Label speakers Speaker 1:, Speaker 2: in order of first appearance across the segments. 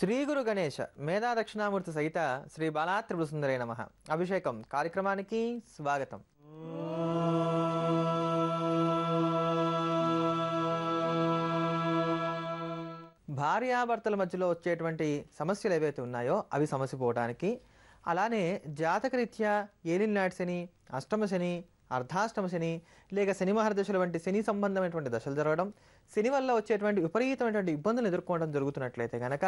Speaker 1: శ్రీ గురు గణేష మేధా దక్షిణామూర్తి సహిత శ్రీ బాలా త్రిపుర సుందరే నమః అభిషేకం కార్యక్రమానికి స్వాగతం. భార్యాభర్తల మధ్యలో వచ్చేటువంటి సమస్యలు ఏవైతే ఉన్నాయో అవి సమసిపోవడానికి, అలానే జాతకరీత్యా ఏలినాటి శని, అష్టమ శని, అర్ధాష్టమ శని లేక శని మహర్దశలు వంటి శని సంబంధమైనటువంటి దశలు జరగడం, శని వల్ల వచ్చేటువంటి విపరీతమైనటువంటి ఇబ్బందులు ఎదుర్కోవడం జరుగుతున్నట్లయితే కనుక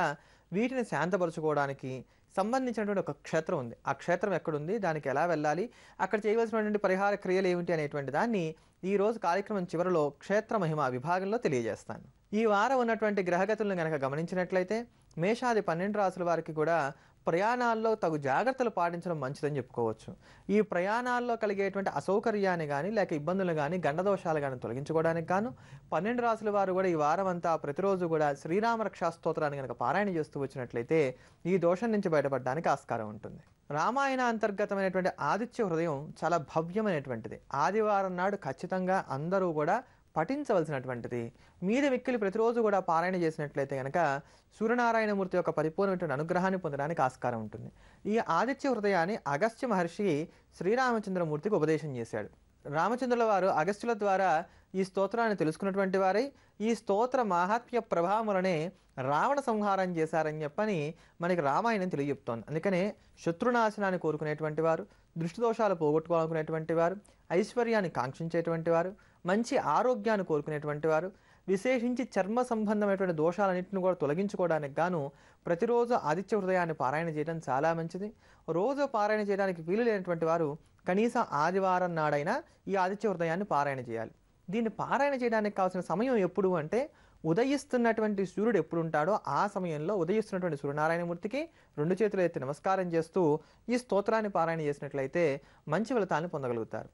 Speaker 1: వీటిని శాంతపరచుకోవడానికి సంబంధించినటువంటి ఒక క్షేత్రం ఉంది. ఆ క్షేత్రం ఎక్కడుంది, దానికి ఎలా వెళ్ళాలి, అక్కడ చేయవలసినటువంటి పరిహార క్రియలు ఏమిటి అనేటువంటి దాన్ని ఈరోజు కార్యక్రమం చివరిలో క్షేత్ర మహిమ విభాగంలో తెలియజేస్తాను. ఈ వారం ఉన్నటువంటి గ్రహగతులను కనుక గమనించినట్లయితే మేషాది 12 రాసుల వారికి కూడా ప్రయాణాల్లో తగు జాగ్రత్తలు పాటించడం మంచిదని చెప్పుకోవచ్చు. ఈ ప్రయాణాల్లో కలిగేటువంటి అసౌకర్యాన్ని కానీ లేక ఇబ్బందులు కానీ గండదోషాలు కానీ తొలగించుకోవడానికి గాను 12 రాసుల వారు కూడా ఈ వారం అంతా ప్రతిరోజు కూడా శ్రీరామ రక్షా స్తోత్రాన్ని కనుక పారాయణ చేస్తూ వచ్చినట్లయితే ఈ దోషం నుంచి బయటపడడానికి ఆస్కారం ఉంటుంది. రామాయణ అంతర్గతమైనటువంటి ఆదిత్య హృదయం చాలా భవ్యమైనటువంటిది. ఆదివారం నాడు ఖచ్చితంగా అందరూ కూడా పఠించవలసినటువంటిది. మీద మిక్కిలి ప్రతిరోజు కూడా పారాయణ చేసినట్లయితే కనుక సూర్యనారాయణమూర్తి యొక్క పరిపూర్ణమైన అనుగ్రహాన్ని పొందడానికి ఆస్కారం ఉంటుంది. ఈ ఆదిత్య హృదయాన్ని అగస్త్య మహర్షి శ్రీరామచంద్రమూర్తికి ఉపదేశం చేశాడు. రామచంద్రుల వారు అగస్త్యుల ద్వారా ఈ స్తోత్రాన్ని తెలుసుకున్నటువంటి వారై ఈ స్తోత్ర మాహాత్మ్య ప్రభావములనే రావణ సంహారం చేశారని చెప్పని మనకి రామాయణం తెలియజెప్తోంది. అందుకనే శత్రునాశనాన్ని కోరుకునేటువంటి వారు, దృష్టి దోషాలు పోగొట్టుకోవాలనుకునేటువంటి వారు, ఐశ్వర్యాన్ని కాంక్షించేటువంటి వారు, మంచి ఆరోగ్యాన్ని కోరుకునేటువంటి వారు, విశేషించి చర్మ సంబంధమైనటువంటి దోషాలన్నింటిని కూడా తొలగించుకోవడానికి గాను ప్రతిరోజు ఆదిత్య హృదయాన్ని పారాయణ చేయడం చాలా మంచిది. రోజు పారాయణ చేయడానికి వీలు లేనటువంటి వారు కనీసం ఆదివారం నాడైనా ఈ ఆదిత్య హృదయాన్ని పారాయణ చేయాలి. దీన్ని పారాయణ చేయడానికి కావాల్సిన సమయం ఎప్పుడు అంటే ఉదయిస్తున్నటువంటి సూర్యుడు ఎప్పుడు ఉంటాడో ఆ సమయంలో ఉదయిస్తున్నటువంటి సూర్యనారాయణమూర్తికి 2 చేతులు ఎత్తి నమస్కారం చేస్తూ ఈ స్తోత్రాన్ని పారాయణ చేసినట్లయితే మంచి ఫలితాలను పొందగలుగుతారు.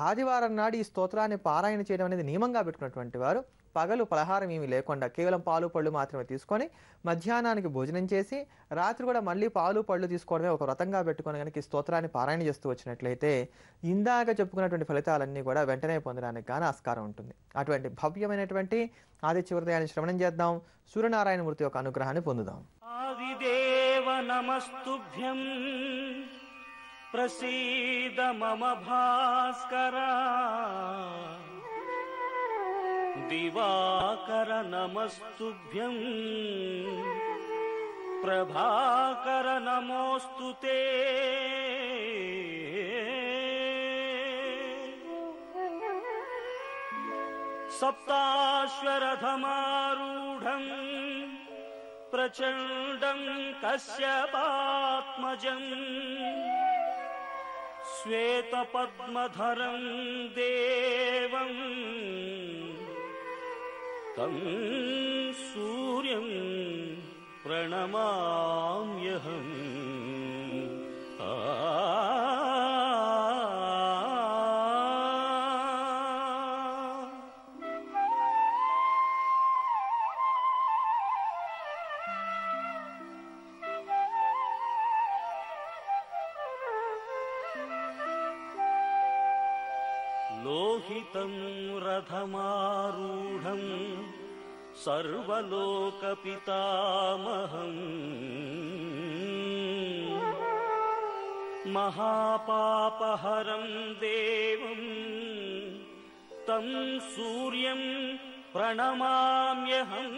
Speaker 1: ఆదివారం నాడు ఈ స్తోత్రాన్ని పారాయణ చేయడం అనేది నియమంగా పెట్టుకున్నటువంటి వారు పగలు పలహారం ఏమీ లేకుండా కేవలం పాలు పళ్ళు మాత్రమే తీసుకొని మధ్యాహ్నానికి భోజనం చేసి రాత్రి కూడా మళ్ళీ పాలు పళ్ళు తీసుకోవడమే ఒక వ్రతంగా పెట్టుకొని కనుక ఈ స్తోత్రాన్ని పారాయణ చేస్తూ వచ్చినట్లయితే ఇందాక చెప్పుకున్నటువంటి ఫలితాలన్నీ కూడా వెంటనే పొందడానికి కానీ ఆస్కారం ఉంటుంది. అటువంటి భవ్యమైనటువంటి ఆదిత్య హృదయాన్ని శ్రవణం చేద్దాం. సూర్యనారాయణమూర్తి యొక్క అనుగ్రహాన్ని పొందుదాం.
Speaker 2: ఆదిదేవ నమస్తుభ్యం ప్రసీద మమ భాస్కరా దివాకర నమస్తుభ్యం ప్రభాకర నమోస్తుతే సప్తాశ్వరథమారూఢం ప్రచండం కశ్యపాత్మజం శ్వేతపద్మధరం దేవం తం సూర్యం ప్రణమామ్యహం. లోహితం రథమారూఢం సర్వలోకపితామహం మహాపాపహరం దేవం తం సూర్యం ప్రణమామ్యహం.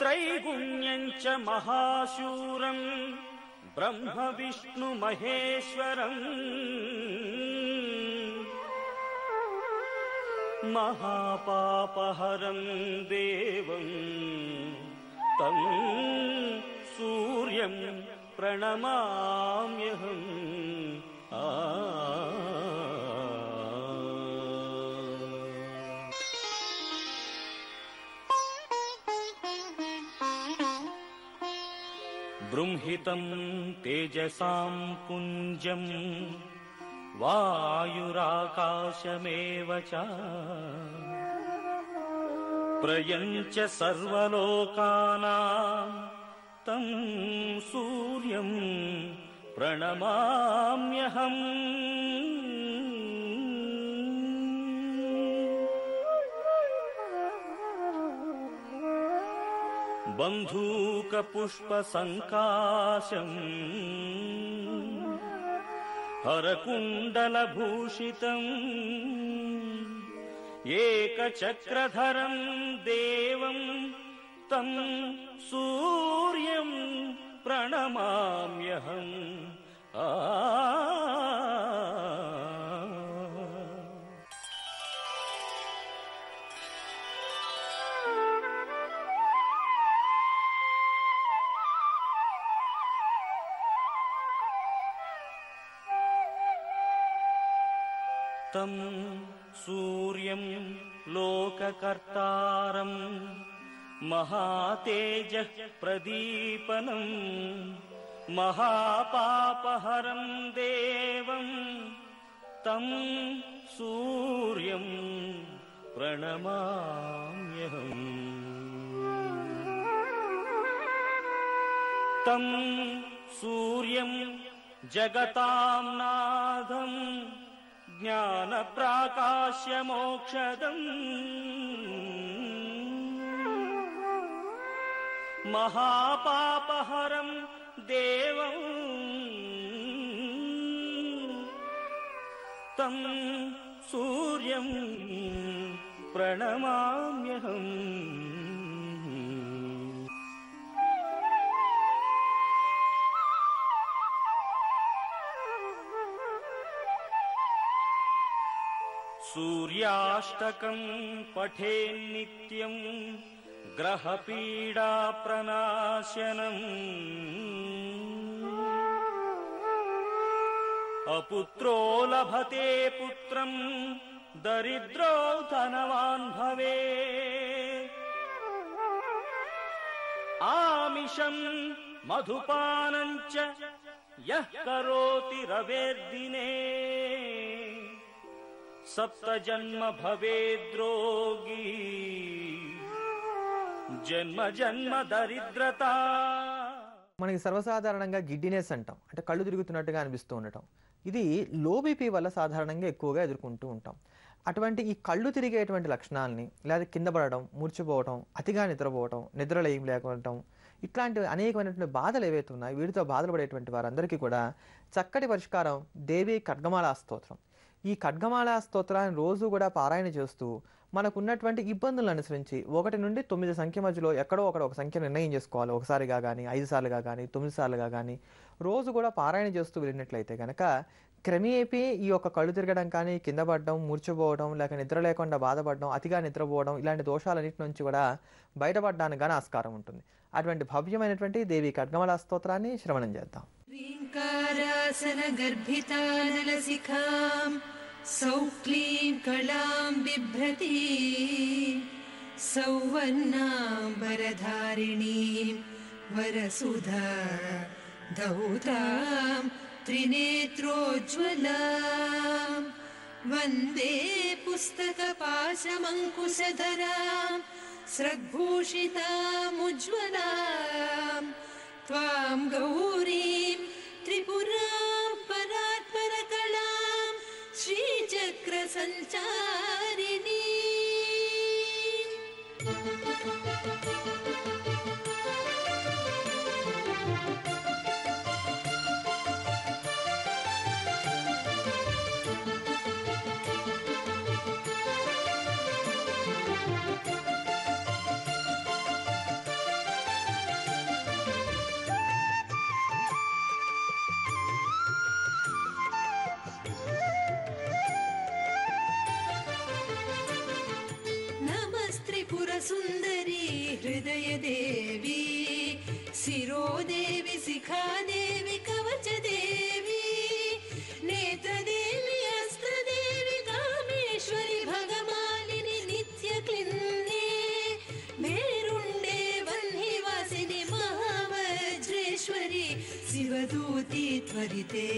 Speaker 2: త్రైగుణ్యం చ మహాశూరం బ్రహ్మ విష్ణు మహేశ్వరం మహాపాపహరం దేవం తం సూర్యం ప్రణమామ్యహం. బృంహితం తేజసాం పుంజం వాయురాకాశమేవ చ ప్రయంచ సర్వలోకానాం తం సూర్యం ప్రణమామ్యహం. बन्धूकपुष्पसङ्काशम् हरकुण्डलभूषितम् एकचक्रधरं देवं तं सूर्यं प्रणमाम्यहम्। तं सूर्यं लोककर्तारं महातेजः प्रदीपनं महापापहरं देवं तं सूर्यं प्रणमाम्यहम्। तं सूर्यं जगतां नाथं ज्ञानप्राकाश्यमोक्षदम् महापापहरं देवं तं सूर्यं प्रणमाम्यहम्। सूर्याष्टकं पठेन्नित्यं ग्रहपीडाप्रणाशनम् अपुत्रो लभते पुत्रं दरिद्रो धनवान् भवेत्। आमिषं मधुपानं च यः करोति रवेर्दिने सप्तजन्म भवेद्रोगी జన్మ జన్మ దరిద్రత.
Speaker 1: మనకి సర్వసాధారణంగా గిడ్డినెస్ అంటాం, అంటే కళ్ళు తిరుగుతున్నట్టుగా అనిపిస్తూ ఉండటం. ఇది లో బీపీ వల్ల సాధారణంగా ఎక్కువగా ఎదుర్కొంటూ ఉంటాం. అటువంటి ఈ కళ్ళు తిరిగేటువంటి లక్షణాలని, లేదా కింద పడడం, మూర్చిపోవటం, అతిగా నిద్రపోవటం, నిద్ర లేకపోవటం, ఇట్లాంటి అనేకమైనటువంటి బాధలు ఏవైతే ఉన్నాయో వీటితో బాధపడేటువంటి వారందరికీ కూడా చక్కటి పరిష్కారం దేవి ఖడ్గమాలా స్తోత్రం. ఈ ఖడ్గమాలా స్తోత్రాన్ని రోజు కూడా పారాయణ చేస్తూ మనకున్నటువంటి ఇబ్బందులను అనుసరించి 1 నుండి 9 సంఖ్య మధ్యలో ఎక్కడో ఒక సంఖ్య నిర్ణయం చేసుకోవాలి. ఒకసారిగా కానీ, 5 సార్లుగా కానీ, 9 సార్లుగా కానీ రోజు కూడా పారాయణ చేస్తూ వెళ్ళినట్లయితే కనుక క్రమేపీ ఈ యొక్క కళ్ళు తిరగడం కానీ, కింద పడడం, మూర్చిపోవడం, లేక నిద్ర లేకుండా బాధపడడం, అతిగా నిద్రపోవడం, ఇలాంటి దోషాలన్నింటి నుంచి కూడా బయటపడడానికి కానీ ఆస్కారం ఉంటుంది. అటువంటి భవ్యమైనటువంటి దేవి ఖడ్గమాలా స్తోత్రాన్ని శ్రవణం చేద్దాం.
Speaker 3: सौक्लीं कलां बिभ्रती सौवर्णाम्बरधारिणीं वरसुधा धौतां त्रिनेत्रोज्ज्वलां वन्दे पुस्तकपाशमङ्कुशधरां स्रग्भूषितामुज्ज्वलां त्वां गौरीं त्रिपुरां परात्परकलां श्रीचक्रसञ्चारिणी। सुंदरी हृदय देवी शिरोदेवी शिखादेवी कवच देवी नेत्रदेवी अस्त्रदेवी कामेश्वरी भगमालिनी नित्य क्लिन्ने मेरुण्डे वह्निवासिनी महावज्रेश्वरी शिवदूती त्वरिते।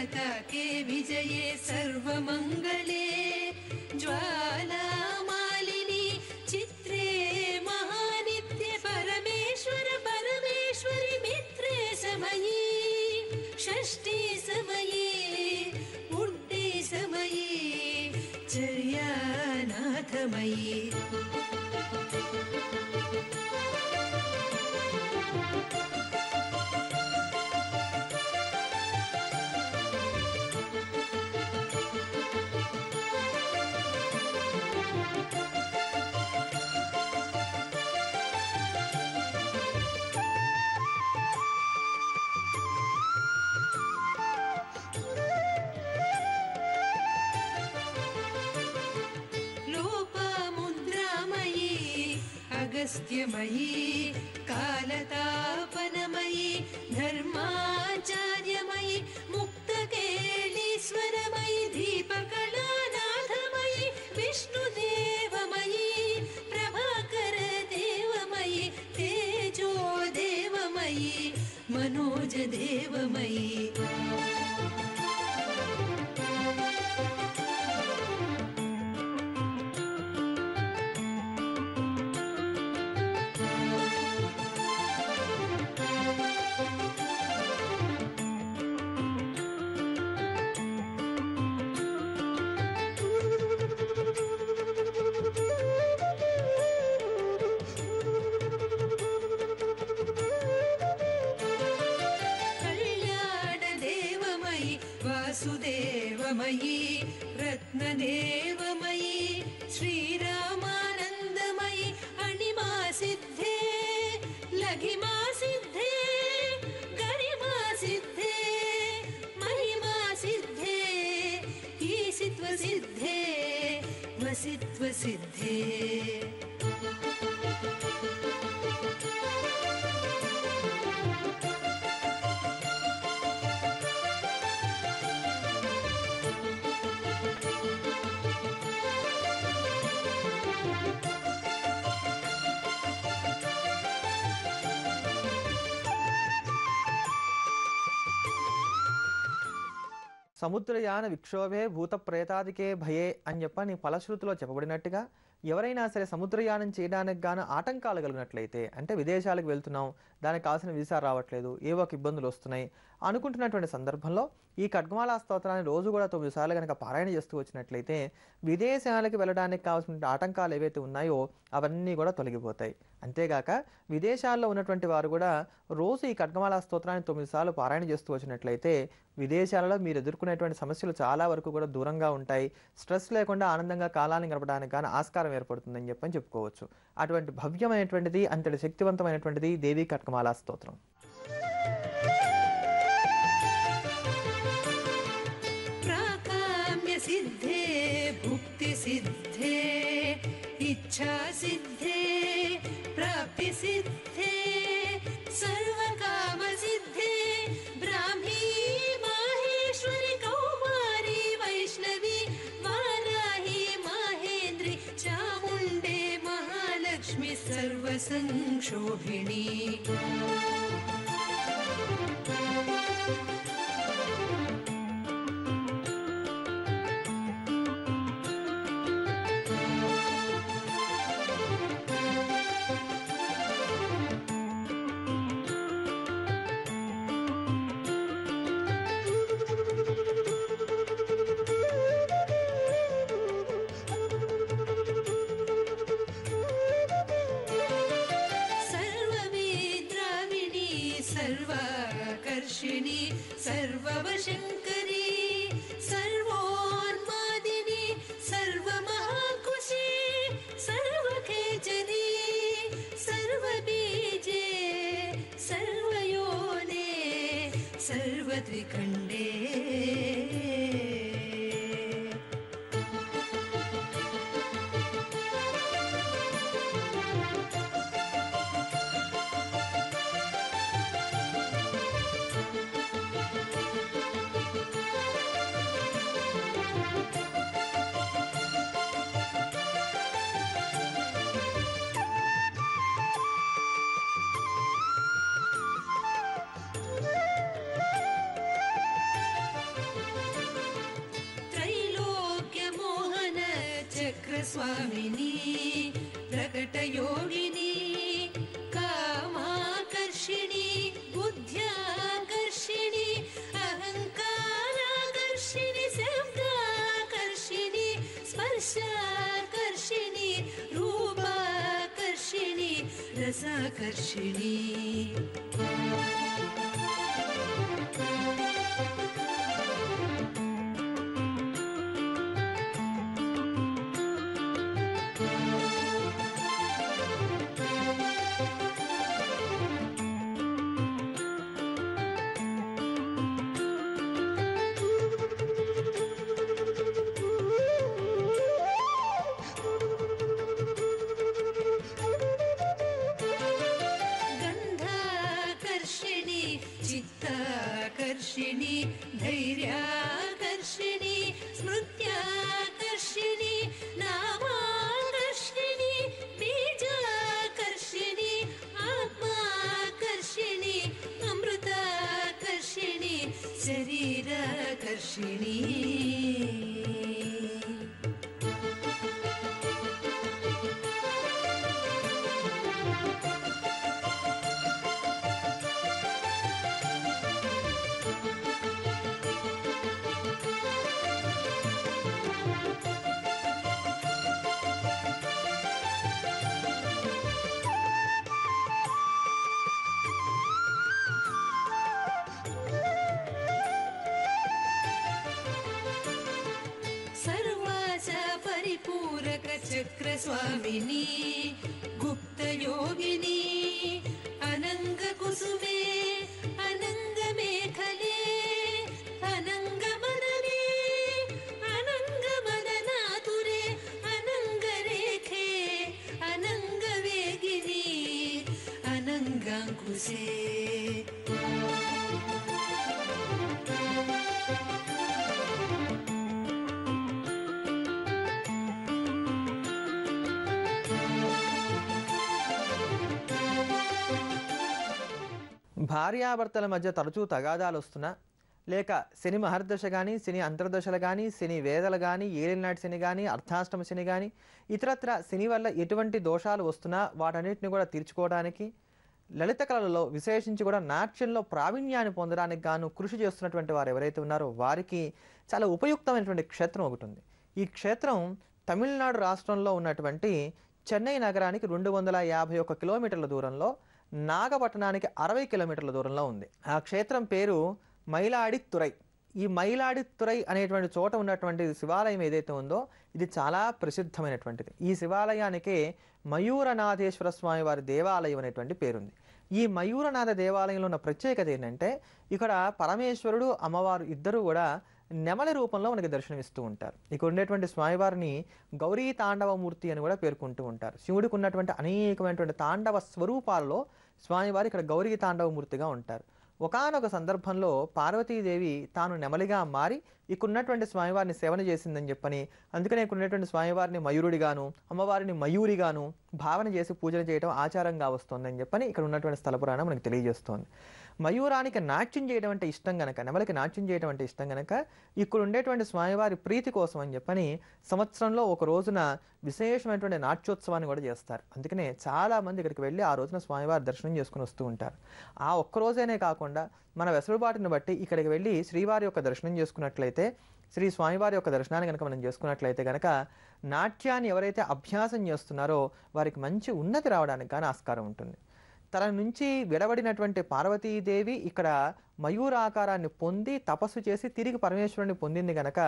Speaker 3: पताके विजये सर्वमङ्गले ज्वालामालिनी चित्रे महानित्य परमेश्वर परमेश्वरि मित्रे समये षष्ठी समये पुण्ये समये चर्यानाथमयी अगस्त्यमयी कालतापनमयी धर्माचार्यमयी मुक्तकेलीश्वरमयी दीपकलानाथमयी विष्णुदेवमयी प्रभाकरदेवमयी तेजोदेवमयी मनोजदेवमयी वासुदेवमयी रत्नदेवमयी श्रीरामानन्दमयी अणिमा सिद्धे लघिमा सिद्धे गरिमा सिद्धे महिमा सिद्धे ईशित्व सिद्धे वसित्व सिद्धे
Speaker 1: సముద్రయాన విక్షోభే భూత ప్రేతాదికే భయే అని చెప్పని ఫలశ్రుతిలో చెప్పబడినట్టుగా ఎవరైనా సరే సముద్రయానం చేయడానికి గాను ఆటంకాలు కలిగినట్లయితే, అంటే విదేశాలకు వెళ్తున్నాం, దానికి కావాల్సిన వీసా రావట్లేదు, ఏవో ఒక ఇబ్బందులు వస్తున్నాయి అనుకుంటున్నటువంటి సందర్భంలో ఈ ఖడ్గమాలా స్తోత్రాన్ని రోజు కూడా 9 సార్లు కనుక పారాయణ చేస్తూ వచ్చినట్లయితే విదేశాలకు వెళ్ళడానికి కావాల్సిన ఆటంకాలు ఏవైతే ఉన్నాయో అవన్నీ కూడా తొలగిపోతాయి. అంతేగాక విదేశాల్లో ఉన్నటువంటి వారు కూడా రోజు ఈ ఖడ్గమాలా స్తోత్రాన్ని 9 సార్లు పారాయణ చేస్తూ వచ్చినట్లయితే విదేశాలలో మీరు ఎదుర్కొనేటువంటి సమస్యలు చాలా వరకు కూడా దూరంగా ఉంటాయి. స్ట్రెస్ లేకుండా ఆనందంగా కాలాన్ని గడపడానికి కానీ ఆస్కారం ఏర్పడుతుందని చెప్పని చెప్పుకోవచ్చు. అటువంటి భవ్యమైనటువంటిది, అంతటి శక్తివంతమైనటువంటిది దేవీ ఖడ్గమాలా స్తోత్రం.
Speaker 3: सिद्धे भुक्ति सिद्धे इच्छा सिद्धे प्राप्ति सिद्धे सर्वकाम सिद्धे ब्राह्मी माहेश्वरी कौमारी वैष्णवी वाराही माहेन्द्री चामुण्डे महालक्ष्मी सर्वसंक्षोभिणी सर्वाकर्षिणी सर्ववशङ्करी सर्वोन्मादिनी सर्वमहाकुशी सर्वखेचरी सर्वबीजे सर्वयोने सर्वत्रिखण्डे स्वामिनी प्रकटयोगिनी कामाकर्षिणी बुद्ध्याकर्षिणी अहङ्काराकर्षिणी शब्दाकर्षिणी स्पर्शाकर्षिणी रूपाकर्षिणी रसाकर्षिणी चित्ताकर्षिणी धैर्याकर्षिणी स्मृत्याकर्षिणी नामाकर्षिणी बीजाकर्षिणी आत्माकर्षिणी अमृताकर्षिणी शरीराकर्षिणी चक्रस्वामिनी गुप्तयोगिनी अनङ्गकुसुमे अनङ्गमेखले अनङ्गमदने अनङ्गमदनातुरे अनङ्गरेखे अनङ्गवेगिनी अनङ्गाङ्कुशे
Speaker 1: భార్యాభర్తల మధ్య తరచూ తగాదాలు వస్తున్నా, లేక శని మహర్దశ కానీ, శని అంతర్దశలు కానీ, శని వేదలు కానీ, ఏలినాటి శని కానీ, అర్ధాష్టమ శని కానీ, ఇతరత్ర శని వల్ల ఎటువంటి దోషాలు వస్తున్నా వాటన్నిటిని కూడా తీర్చుకోవడానికి, లలిత కళలలో విశేషించి కూడా నాట్యంలో ప్రావీణ్యాన్ని పొందడానికి గాను కృషి చేస్తున్నటువంటి వారు ఎవరైతే ఉన్నారో వారికి చాలా ఉపయుక్తమైనటువంటి క్షేత్రం ఒకటి ఉంది. ఈ క్షేత్రం తమిళనాడు రాష్ట్రంలో ఉన్నటువంటి చెన్నై నగరానికి 251 కిలోమీటర్ల దూరంలో, నాగపట్టణానికి 60 కిలోమీటర్ల దూరంలో ఉంది. ఆ క్షేత్రం పేరు మైలాడిత్తురై. ఈ మైలాడిత్తురై అనేటువంటి చోట ఉన్నటువంటి శివాలయం ఏదైతే ఉందో ఇది చాలా ప్రసిద్ధమైనటువంటిది. ఈ శివాలయానికి మయూరనాథేశ్వర స్వామి వారి దేవాలయం అనేటువంటి పేరుంది. ఈ మయూరనాథ దేవాలయంలో ఉన్న ప్రత్యేకత ఏంటంటే ఇక్కడ పరమేశ్వరుడు అమ్మవారు ఇద్దరు కూడా నెమలి రూపంలో మనకి దర్శనమిస్తూ ఉంటారు. ఇక్కడ ఉండేటువంటి స్వామివారిని గౌరీ తాండవమూర్తి అని కూడా పేర్కొంటూ ఉంటారు. శివుడికి ఉన్నటువంటి అనేకమైనటువంటి తాండవ స్వరూపాల్లో స్వామివారు ఇక్కడ గౌరీ తాండవమూర్తిగా ఉంటారు. ఒకానొక సందర్భంలో పార్వతీదేవి తాను నెమలిగా మారి ఇక్కడ ఉన్నటువంటి స్వామివారిని సేవన చేసిందని చెప్పని, అందుకనే ఇక్కడ ఉన్నటువంటి స్వామివారిని మయూరుడిగాను అమ్మవారిని మయూరిగాను భావన చేసి పూజలు చేయడం ఆచారంగా వస్తుందని చెప్పని ఇక్కడ ఉన్నటువంటి స్థల పురాణం మనకు తెలియజేస్తోంది. మయూరానికి నాట్యం చేయడం అంటే ఇష్టం గనక, నెమలికి నాట్యం చేయడం అంటే ఇష్టం గనక ఇక్కడ ఉండేటువంటి స్వామివారి ప్రీతి కోసం అని చెప్పని సంవత్సరంలో ఒక రోజున విశేషమైనటువంటి నాట్యోత్సవాన్ని కూడా చేస్తారు. అందుకనే చాలామంది ఇక్కడికి వెళ్ళి ఆ రోజున స్వామివారి దర్శనం చేసుకుని వస్తూ ఉంటారు. ఆ ఒక్కరోజైనే కాకుండా మన వెసులుబాటుని బట్టి ఇక్కడికి వెళ్ళి శ్రీవారి యొక్క దర్శనం చేసుకున్నట్లయితే, శ్రీ స్వామివారి యొక్క దర్శనాన్ని కనుక మనం చేసుకున్నట్లయితే కనుక నాట్యాన్ని ఎవరైతే అభ్యాసం చేస్తున్నారో వారికి మంచి ఉన్నతి రావడానికి కానీ ఆస్కారం ఉంటుంది. తన నుంచి విడబడినటువంటి పార్వతీదేవి ఇక్కడ మయూరాకారాన్ని పొంది తపస్సు చేసి తిరిగి పరమేశ్వరుని పొందింది కనుక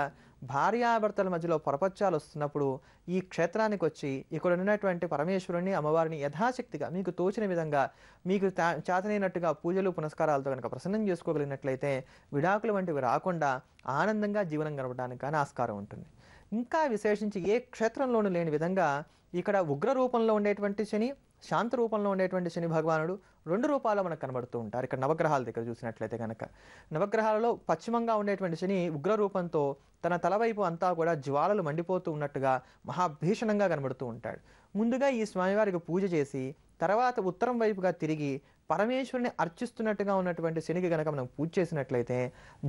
Speaker 1: భార్యాభర్తల మధ్యలో పొరపచ్చాలు వస్తున్నప్పుడు ఈ క్షేత్రానికి వచ్చి ఇక్కడ ఉన్నటువంటి పరమేశ్వరుని అమ్మవారిని యథాశక్తిగా మీకు తోచిన విధంగా మీకు చేతనైనట్టుగా పూజలు పునస్కారాలతో కనుక ప్రసన్నం చేసుకోగలిగినట్లయితే విడాకులు వంటివి రాకుండా ఆనందంగా జీవనం గడపడానికి కానీ ఆస్కారం ఉంటుంది. ఇంకా విశేషించి ఏ క్షేత్రంలోనూ లేని విధంగా ఇక్కడ ఉగ్ర రూపంలో ఉండేటువంటి శని, శాంత రూపంలో ఉండేటువంటి శని భగవానుడు 2 రూపాల్లో మనకు కనబడుతూ ఉంటారు. ఇక్కడ నవగ్రహాల దగ్గర చూసినట్లయితే కనుక నవగ్రహాలలో పశ్చిమంగా ఉండేటువంటి శని ఉగ్ర రూపంతో తన తలవైపు అంతా కూడా జ్వాలలు మండిపోతూ ఉన్నట్టుగా మహాభీషణంగా కనబడుతూ ఉంటాడు. ముందుగా ఈ స్వామివారికి పూజ చేసి తర్వాత ఉత్తరం వైపుగా తిరిగి పరమేశ్వరుని అర్చిస్తున్నట్టుగా ఉన్నటువంటి శనికి గనక మనం పూజ చేసినట్లయితే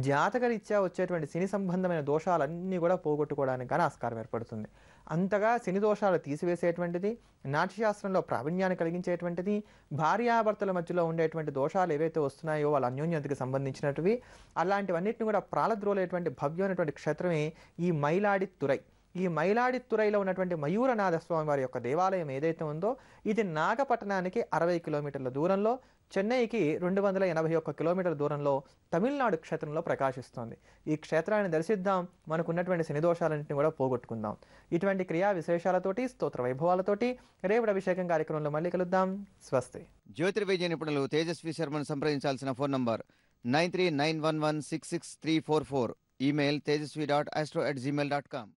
Speaker 1: జాతకరీత్యా వచ్చేటువంటి శని సంబంధమైన దోషాలన్నీ కూడా పోగొట్టుకోవడానికి కానీ ఆస్కారం ఏర్పడుతుంది. అంతగా శని దోషాలు తీసివేసేటువంటిది, నాట్యశాస్త్రంలో ప్రావీణ్యాన్ని కలిగించేటువంటిది, భార్యాభర్తల మధ్యలో ఉండేటువంటి దోషాలు ఏవైతే వస్తున్నాయో వాళ్ళ అన్యోన్యతకి సంబంధించినటివి, అలాంటివన్నిటిని కూడా ప్రాళద్రోలేటువంటి భవ్యమైనటువంటి క్షేత్రమే ఈ మైలాడిత్తురై. ఈ మైలాడిత్తురైలో ఉన్నటువంటి మయూరనాథ స్వామి వారి యొక్క దేవాలయం ఏదైతే ఉందో ఇది నాగపట్టణానికి 60 కిలోమీటర్ల దూరంలో, చెన్నైకి 281 కిలోమీటర్ల దూరంలో తమిళనాడు క్షేత్రంలో ప్రకాశిస్తోంది. ఈ క్షేత్రాన్ని దర్శిద్దాం, మనకున్నటువంటి శని దోషాలన్నింటినీ కూడా పోగొట్టుకుందాం. ఇటువంటి క్రియా విశేషాలతోటి, స్తోత్ర వైభవాలతోటి రేపటి అభిషేకం కార్యక్రమంలో మళ్ళీ కలుద్దాం. స్వస్తి.
Speaker 4: జ్యోతిర్వైద్య నిపుణులు తేజస్వి శర్మను సంప్రదించాల్సిన ఫోన్ నంబర్ 9391166344. Email tejasvi.astro@gmail.com.